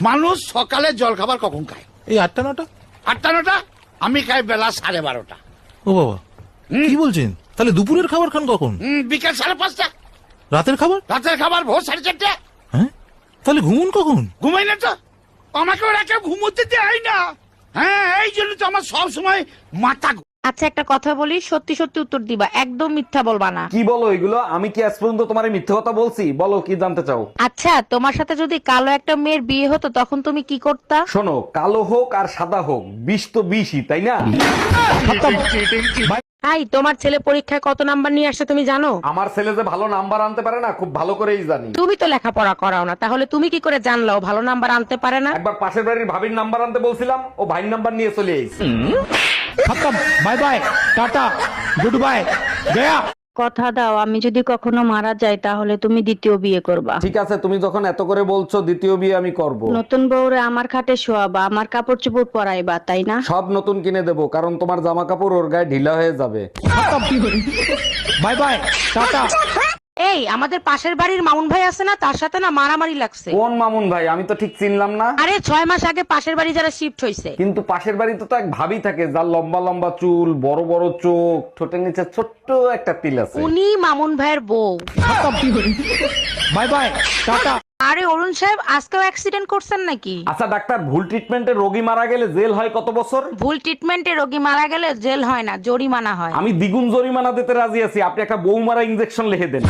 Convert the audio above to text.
মানুষ সকালে জল খাবার কখন খায়? এই 8টা 9টা। 8টা 9টা? আমি খাই বেলা 12:30। ও বাবা, কি বলছেন? তাহলে দুপুরের খাবার খান কখন? বিকেল 5:30। রাতের খাবার? রাতের খাবার ভোর 4:30। হ্যাঁ, তাহলে ঘুমুন কখন? ঘুমাই না তো, আমাকে ওরা কেউ ঘুমোতে দেয় না। হ্যাঁ, এই জন্য তো আমার সব সময় মাথা। আচ্ছা একটা কথা বলি, সত্যি সত্যি উত্তর দিবা, একদম মিথ্যা বলবা না। কি বলো এগুলো? আমি কি আজ পর্যন্ত তোমার মিথ্যে কথা বলছি? বলো কি জানতে চাও? আচ্ছা তোমার সাথে যদি কালো একটা মেয়ের বিয়ে হতো তখন তুমি কি করতা? শোনো, কালো হোক আর সাদা হোক, বিষ তো বিষই, তাই না? ভাই তোমার ছেলে পরীক্ষায় কত নাম্বার নিয়ে আসছে তুমি জানো? আমার ছেলে যে ভালো নাম্বার আনতে পারে না, খুব ভালো করেই জানি। তুমি তো লেখাপড়া করাও না, তাহলে তুমি কি করে জানলাও ভালো নাম্বার আনতে পারে না? একবার পাশের বাড়ির ভাবির নাম্বার আনতে বলছিলাম, ও ভাইয়ের নাম্বার নিয়ে চলে এসেছে। Bye bye, tata, good bye, Gaya. কথা দাও, আমি যদি কখনো মারা যাই তাহলে তুমি দ্বিতীয় বিয়ে করবা। ঠিক আছে, তুমি যখন এত করে বলছো, দ্বিতীয় বিয়ে আমি করব। নতুন বউরে আমার খাটে শোয়াবা, আমার কাপড় চোপড় পরাইবা, তাই না? সব নতুন কিনে দেবো, কারণ তোমার জামা কাপড় ওর গায়ে ঢিলা হয়ে যাবে। Bye bye, tata. এই আমাদের পাশের বাড়ির মামুন ভাই আছে না, তার সাথে না মারামারি লাগছে। কোন মামুন ভাই? আমি তো ঠিক চিনলাম না। আরে 6 মাস আগে পাশের বাড়ি যারা শিফট হয়েছে। কিন্তু পাশের বাড়িতে তো এক ভাবি থাকে, যার লম্বা লম্বা চুল, বড় বড় চোখ, ঠোঁটের নিচে ছোট্ট একটা তিল আছে। উনি মামুন ভাইয়ের বউ। Bye bye, tata. আরে অরুণ সাহেব, আজকেও অ্যাক্সিডেন্ট করছেন নাকি? আচ্ছা ডাক্তার, ভুল ট্রিটমেন্টে রোগী মারা গেলে জেল হয় কত বছর? ভুল ট্রিটমেন্টে রোগী মারা গেলে জেল হয় না, জরিমানা হয়। আমি দ্বিগুণ জরিমানা দিতে রাজি আছি, আপনি একটা বউ মারা ইনজেকশন লিখে দেন।